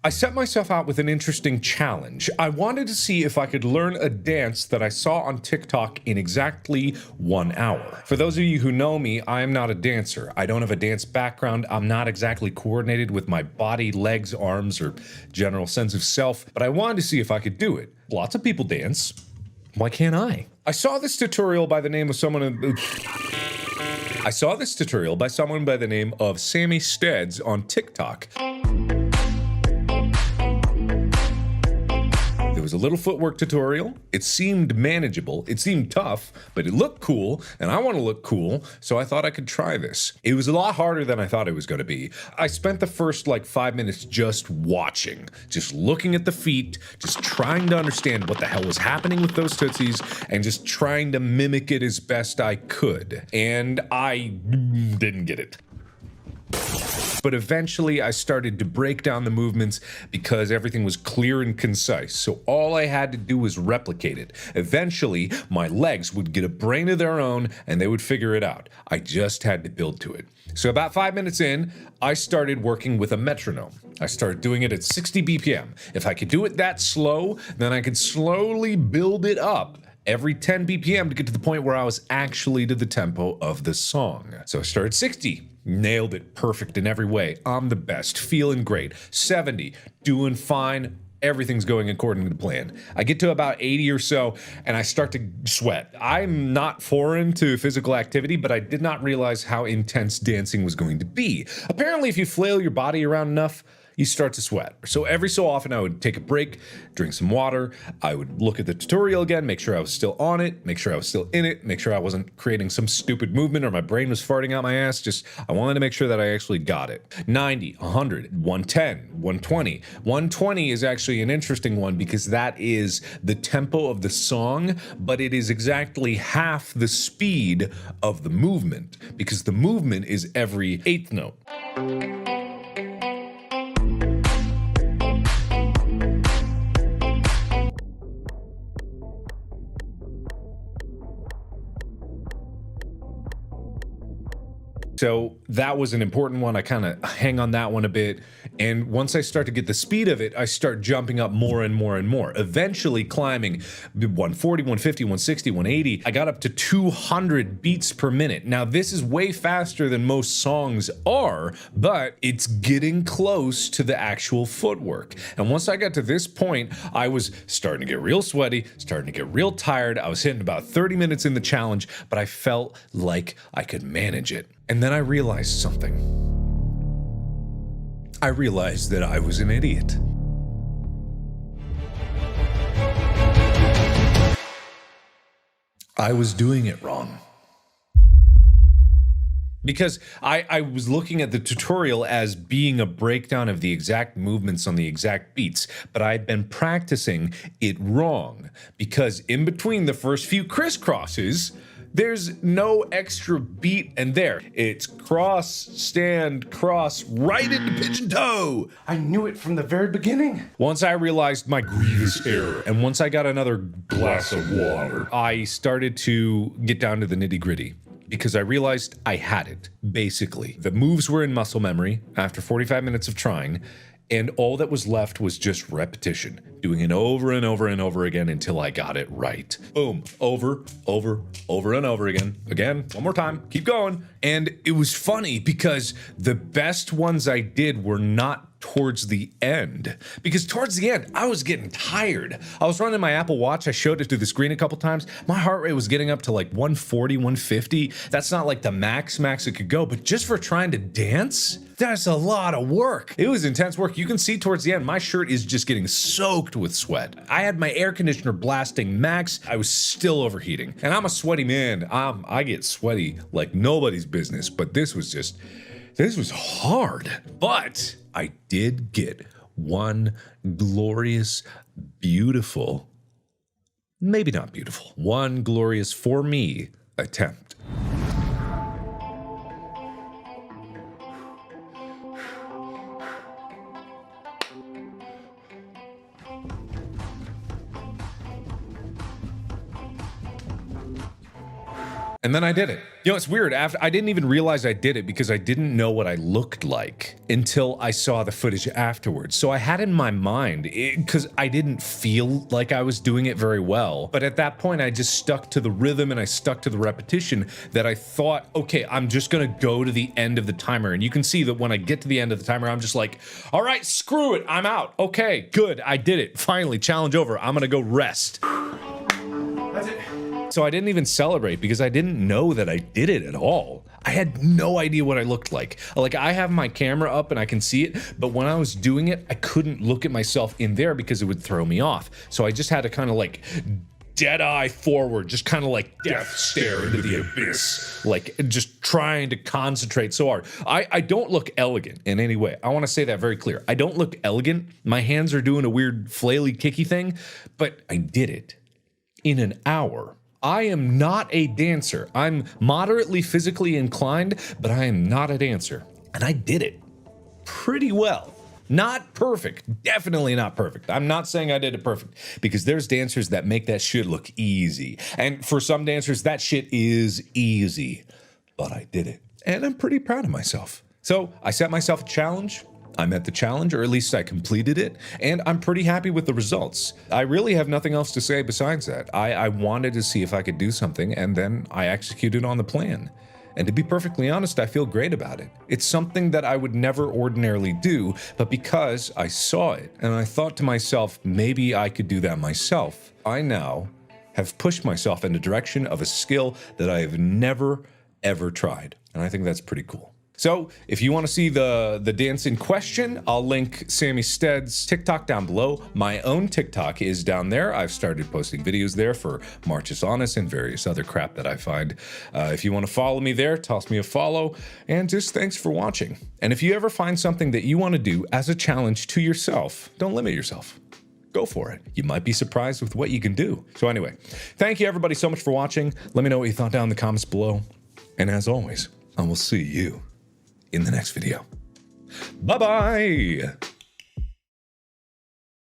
I set myself out with an interesting challenge. I wanted to see if I could learn a dance that I saw on TikTok in exactly 1 hour. For those of you who know me, I am not a dancer. I don't have a dance background. I'm not exactly coordinated with my body, legs, arms, or general sense of self, but I wanted to see if I could do it. Lots of people dance. Why can't I? I saw this tutorial by the name of someone by the name of Sammy Steads on TikTok. It was a little footwork tutorial. It seemed manageable. It seemed tough, but it looked cool, and I want to look cool, so I thought I could try this. It was a lot harder than I thought it was going to be. I spent the first 5 minutes just watching, just looking at the feet, just trying to understand what the hell was happening with those tootsies, and just trying to mimic it as best I could. And I didn't get it. But eventually I started to break down the movements because everything was clear and concise. So all I had to do was replicate it. Eventually, my legs would get a brain of their own and they would figure it out. I just had to build to it. So about 5 minutes in, I started working with a metronome. I started doing it at 60 BPM. If I could do it that slow, then I could slowly build it up every 10 BPM to get to the point where I was actually to the tempo of the song. So I started 60. Nailed it, perfect in every way. I'm the best, feeling great. 70, doing fine. Everything's going according to plan. I get to about 80 or so, and I start to sweat. I'm not foreign to physical activity, but I did not realize how intense dancing was going to be. Apparently, if you flail your body around enough, you start to sweat. So every so often I would take a break, drink some water, I would look at the tutorial again, make sure I was still on it, make sure I was still in it, make sure I wasn't creating some stupid movement or my brain was farting out my ass. I wanted to make sure that I actually got it. 90, 100, 110, 120. 120 is actually an interesting one because that is the tempo of the song, but it is exactly half the speed of the movement because the movement is every eighth note. So that was an important one. I kind of hang on that one a bit. And once I start to get the speed of it, I start jumping up more and more and more, eventually climbing 140, 150, 160, 180. I got up to 200 beats per minute. Now, this is way faster than most songs are, but it's getting close to the actual footwork. And once I got to this point, I was starting to get real sweaty, starting to get real tired. I was hitting about 30 minutes in the challenge, but I felt like I could manage it. And then I realized something. I realized that I was an idiot. I was doing it wrong. Because I was looking at the tutorial as being a breakdown of the exact movements on the exact beats, but I'd been practicing it wrong. Because in between the first few crisscrosses, there's no extra beat and there. It's cross, stand, cross, right into pigeon toe. I knew it from the very beginning. Once I realized my grievous error, and once I got another glass of water, I started to get down to the nitty gritty. Because I realized I had it, basically. The moves were in muscle memory after 45 minutes of trying, and all that was left was just repetition, doing it over and over and over again until I got it right. Boom, over and over again. Again, one more time, keep going. And it was funny because the best ones I did were not towards the end, because towards the end I was getting tired. I was running my Apple Watch. I showed it to the screen a couple times. My heart rate was getting up to 140, 150. That's not the max it could go, but just for trying to dance, that's a lot of work. It was intense work. You can see towards the end, my shirt is just getting soaked with sweat. I had my air conditioner blasting max. I was still overheating, and I'm a sweaty man. I get sweaty like nobody's business, but this was hard. But I did get one glorious, beautiful, maybe not beautiful, one glorious, for me, attempt. And then I did it. You know, it's weird. After I didn't even realize I did it because I didn't know what I looked like until I saw the footage afterwards. So I had in my mind, because I didn't feel like I was doing it very well. But at that point, I just stuck to the rhythm and I stuck to the repetition that I thought, okay, I'm just gonna go to the end of the timer. And you can see that when I get to the end of the timer, I'm just like, all right, screw it, I'm out. Okay, good, I did it. Finally, challenge over. I'm gonna go rest. That's it. So I didn't even celebrate because I didn't know that I did it at all. I had no idea what I looked like. Like, I have my camera up and I can see it, but when I was doing it, I couldn't look at myself in there because it would throw me off. So I just had to kind of like dead eye forward, just kind of like death stare into the abyss, like just trying to concentrate so hard. I don't look elegant in any way. I want to say that very clear. I don't look elegant. My hands are doing a weird flaily kicky thing, but I did it in an hour. I am not a dancer. I'm moderately physically inclined, but I am not a dancer. And I did it pretty well. Not perfect. Definitely not perfect. I'm not saying I did it perfect because there's dancers that make that shit look easy. And for some dancers, that shit is easy. But I did it. And I'm pretty proud of myself. So I set myself a challenge. I met the challenge, or at least I completed it, and I'm pretty happy with the results. I really have nothing else to say besides that. I wanted to see if I could do something, and then I executed on the plan. And to be perfectly honest, I feel great about it. It's something that I would never ordinarily do, but because I saw it, and I thought to myself, maybe I could do that myself, I now have pushed myself in the direction of a skill that I have never, ever tried. And I think that's pretty cool. So if you want to see the dance in question, I'll link Sammy Stead's TikTok down below. My own TikTok is down there. I've started posting videos there for Marches Honest and various other crap that I find. If you want to follow me there, toss me a follow. And just thanks for watching. And if you ever find something that you want to do as a challenge to yourself, don't limit yourself. Go for it. You might be surprised with what you can do. So anyway, thank you everybody so much for watching. Let me know what you thought down in the comments below. And as always, I will see you in the next video. Bye-bye.